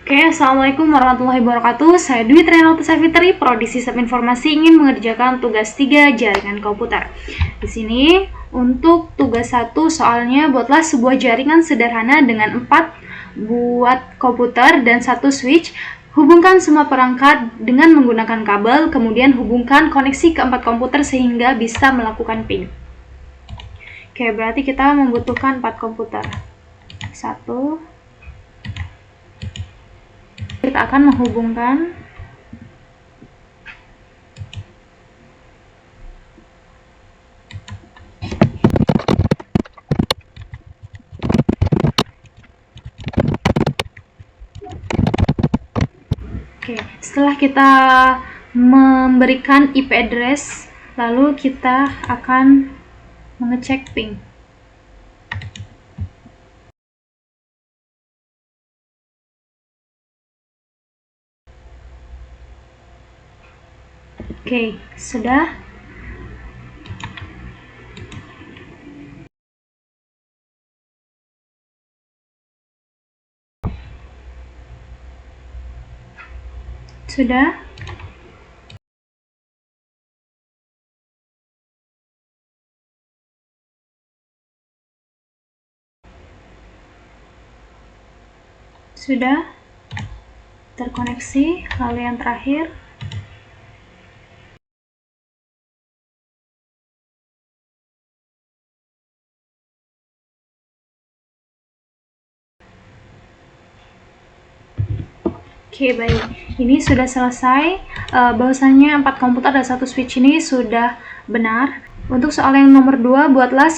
Oke, Assalamualaikum warahmatullahi wabarakatuh. Saya Dwi Trianota Savitri, Prodi Sistem Informasi, ingin mengerjakan tugas 3 jaringan komputer. Di sini untuk tugas 1 soalnya buatlah sebuah jaringan sederhana dengan 4 buat komputer dan 1 switch. Hubungkan semua perangkat dengan menggunakan kabel, kemudian hubungkan koneksi ke 4 komputer sehingga bisa melakukan ping. Oke, berarti kita membutuhkan 4 komputer. 1, kita akan menghubungkan setelah kita memberikan IP address, lalu kita akan mengecek ping. Oke, sudah. Sudah. Sudah terkoneksi. Lalu yang terakhir, oke, baik. Ini sudah selesai. Bahwasanya 4 komputer dan 1 switch ini sudah benar. Untuk soal yang nomor 2, buatlah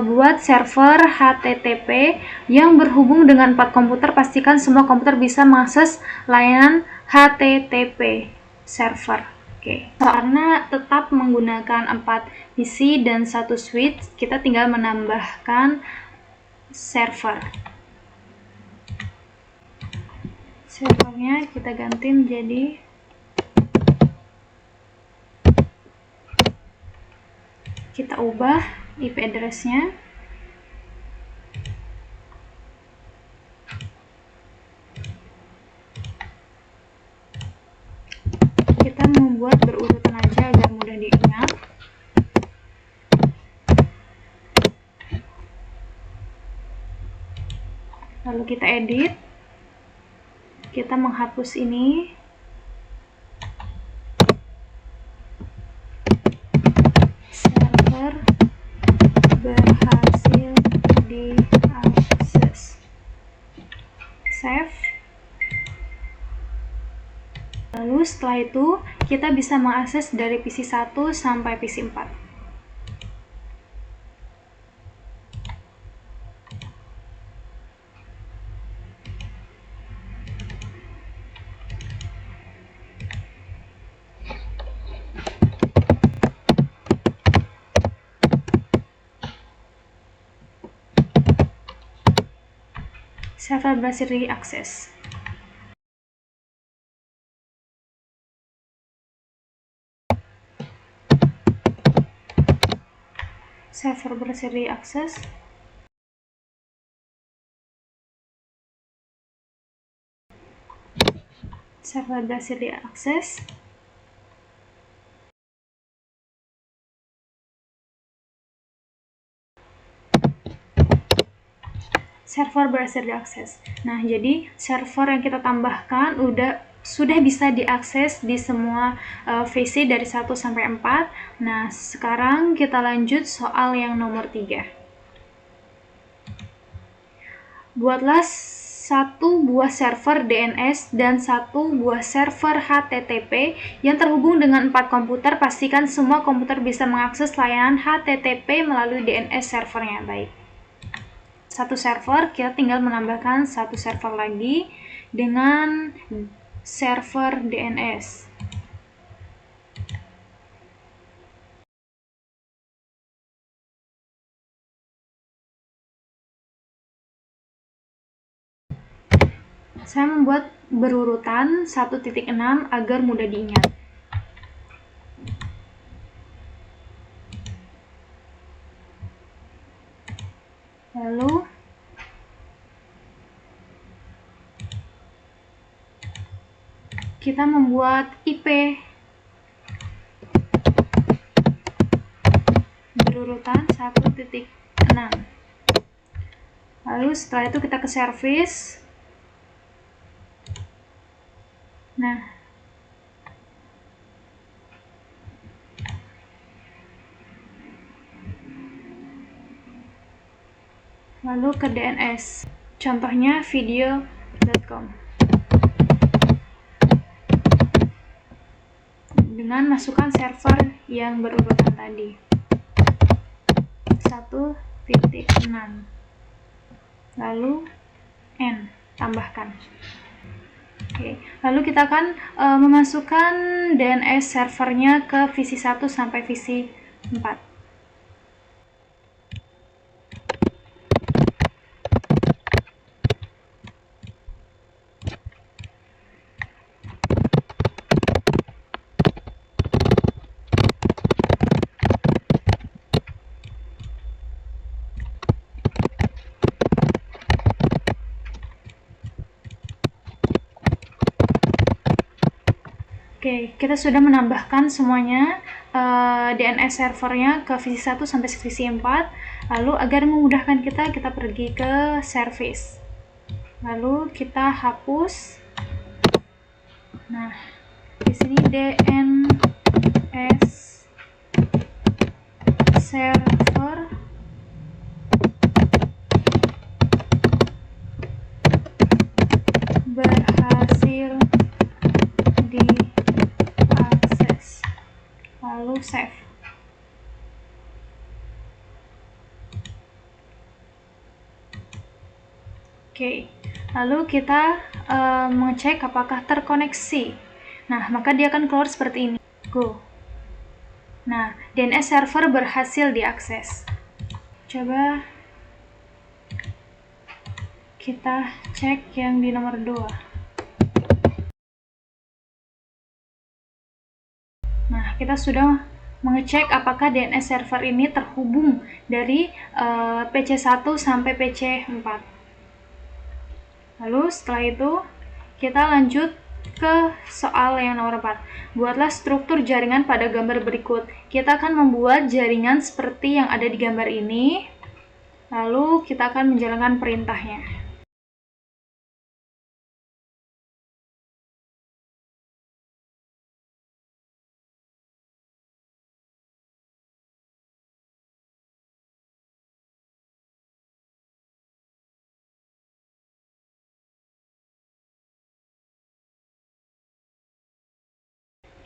buat server HTTP yang berhubung dengan 4 komputer. Pastikan semua komputer bisa mengakses layanan HTTP server. Oke, karena tetap menggunakan 4 PC dan 1 switch, kita tinggal menambahkan server. Servernya kita ganti menjadi kita ubah IP address-nya. Kita membuat berurutan aja agar mudah diingat. Lalu kita edit. Kita menghapus ini. Server berhasil diakses. Save. Lalu setelah itu kita bisa mengakses dari PC 1 sampai PC 4. Server berhasil diakses. Server berhasil diakses. Server berhasil diakses. Server berhasil diakses. Nah, jadi server yang kita tambahkan sudah bisa diakses di semua VC dari 1 sampai 4. Nah, sekarang kita lanjut soal yang nomor 3. Buatlah 1 buah server DNS dan 1 buah server HTTP yang terhubung dengan 4 komputer. Pastikan semua komputer bisa mengakses layanan HTTP melalui DNS servernya. Baik. 1 server, kita tinggal menambahkan 1 server lagi dengan server DNS. Saya membuat berurutan 1.6 agar mudah diingat. Lalu kita membuat IP berurutan 1.6. Lalu setelah itu kita ke service. Nah, lalu ke DNS, contohnya video.com, dengan masukkan server yang berurutan tadi 1.6, lalu N, tambahkan. Oke, lalu kita akan memasukkan DNS servernya ke visi 1 sampai visi 4. Oke, kita sudah menambahkan semuanya DNS servernya ke visi 1 sampai visi 4. Lalu agar memudahkan kita pergi ke service. Lalu kita hapus. Nah, di sini DNS server berhasil diakses, lalu save. Oke, lalu kita mengecek apakah terkoneksi. Nah, maka dia akan keluar seperti ini. Go. Nah, DNS server berhasil diakses. Coba kita cek yang di nomor 2. Nah, kita sudah mengecek apakah DNS server ini terhubung dari PC1 sampai PC4. Lalu setelah itu kita lanjut ke soal yang nomor 4. Buatlah struktur jaringan pada gambar berikut. Kita akan membuat jaringan seperti yang ada di gambar ini. Lalu kita akan menjalankan perintahnya.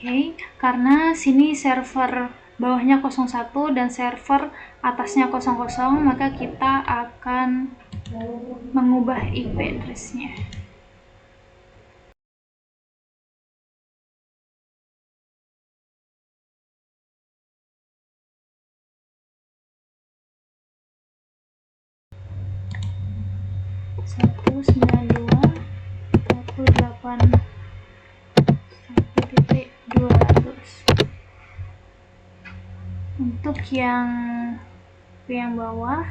Oke, karena sini server bawahnya 01 dan server atasnya 00, maka kita akan mengubah IP address-nya. Satu 192.168.1.200. Untuk yang bawah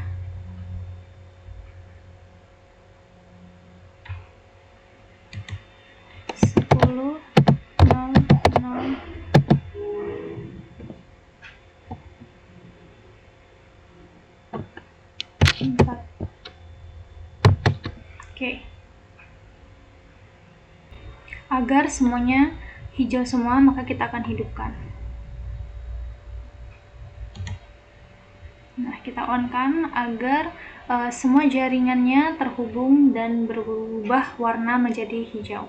Oke. Agar semuanya hijau semua, maka kita akan hidupkan. Nah, kita on-kan agar semua jaringannya terhubung dan berubah warna menjadi hijau.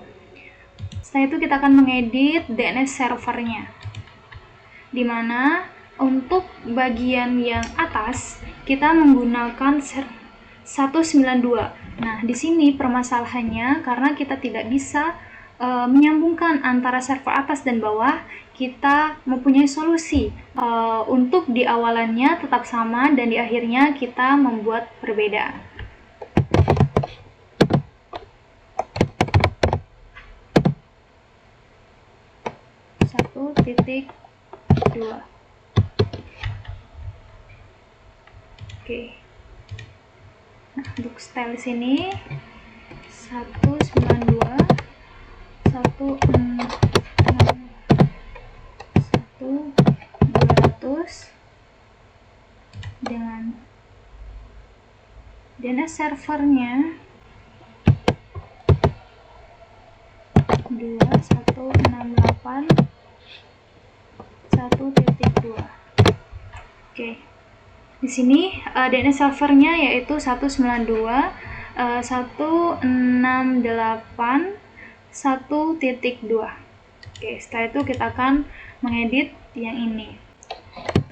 Setelah itu kita akan mengedit DNS servernya, dimana untuk bagian yang atas kita menggunakan 192. Nah, di sini permasalahannya karena kita tidak bisa menyambungkan antara server atas dan bawah. Kita mempunyai solusi untuk di awalannya tetap sama dan di akhirnya kita membuat berbeda. (1.2). Oke. Nah, untuk style sini 192.168.1.200. dengan DNS servernya 2168.1.2. Oke. Di sini DNS servernya yaitu 192.168.1.2. Oke, setelah itu kita akan mengedit yang ini.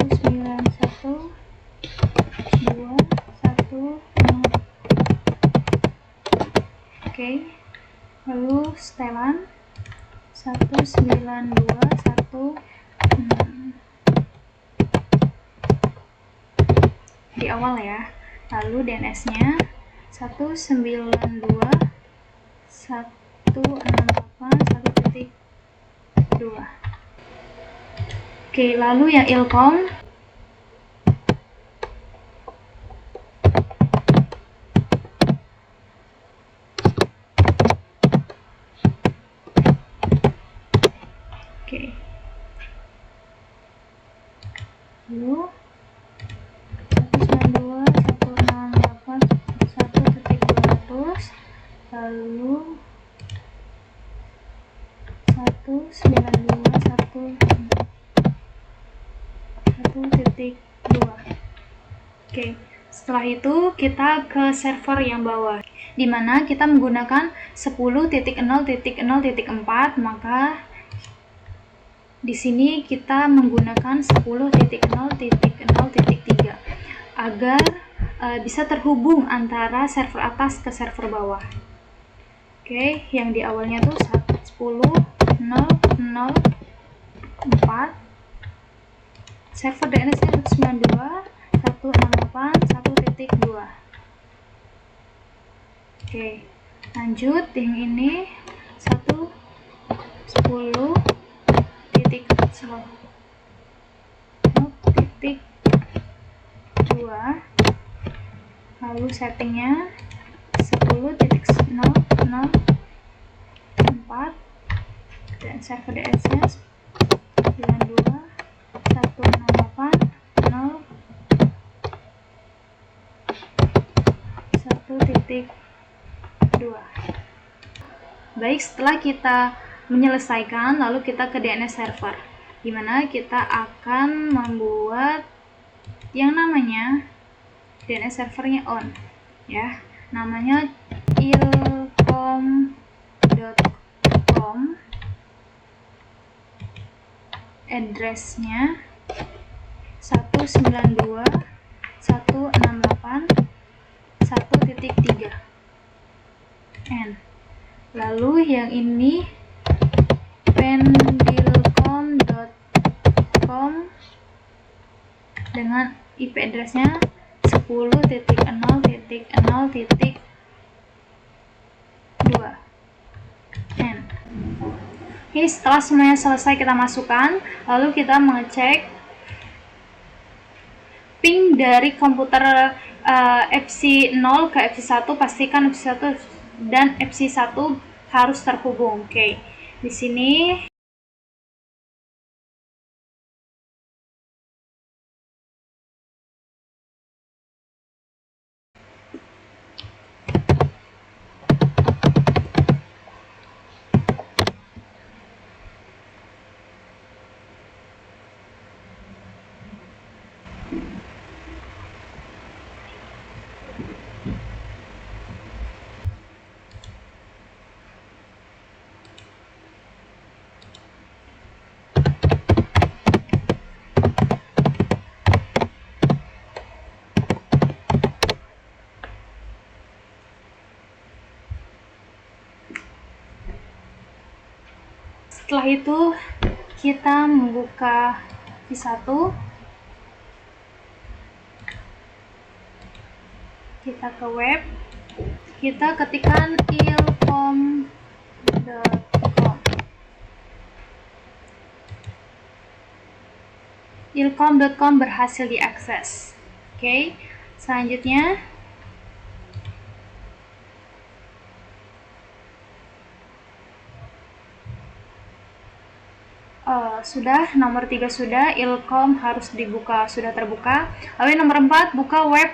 191.2.1.6. Oke. Lalu setelan 192.1.6 di awal ya. Lalu DNS-nya 192.168.1.2. Oke, lalu yang ilkom lalu 192.168.1.200 lalu 192.1.2. Oke, setelah itu kita ke server yang bawah, dimana kita menggunakan 10.0.0.4, maka di sini kita menggunakan 10.0.0.3 agar bisa terhubung antara server atas ke server bawah. Oke, yang di awalnya tuh 10.0.0.4, server DNS-nya 192.168.1.2. Oke, lanjut yang ini 110.0.2, lalu settingnya 10.0.0.4 dan server DNS-nya 92.168.1.2. Baik, setelah kita menyelesaikan, lalu kita ke DNS server, dimana kita akan membuat yang namanya DNS servernya on ya, namanya ilkom.com, addressnya 192.168.1.3 n. Lalu yang ini pendilkom dengan IP addressnya 10.0.0.2 n. Oke, setelah semuanya selesai kita masukkan, lalu kita mengecek ping dari komputer FC0 ke FC1. Pastikan FC1 dan FC1 harus terhubung. Oke, di sini setelah itu kita membuka V1, kita ke web, kita ketikkan ilkom.com. ilkom.com berhasil diakses. Oke, selanjutnya sudah, nomor 3 sudah, ilkom harus dibuka, sudah terbuka. Lalu nomor 4, buka web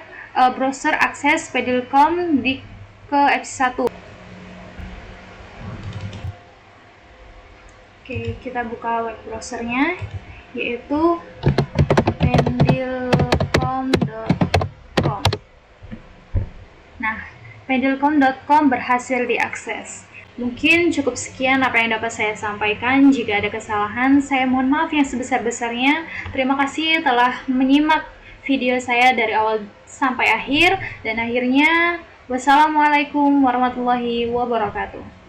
browser akses pedilkom ke F1. Oke, kita buka web browsernya, yaitu pedilkom.com. Nah, pedilkom.com berhasil diakses. Mungkin cukup sekian apa yang dapat saya sampaikan. Jika ada kesalahan, saya mohon maaf yang sebesar-besarnya. Terima kasih telah menyimak video saya dari awal sampai akhir. Dan akhirnya, wassalamualaikum warahmatullahi wabarakatuh.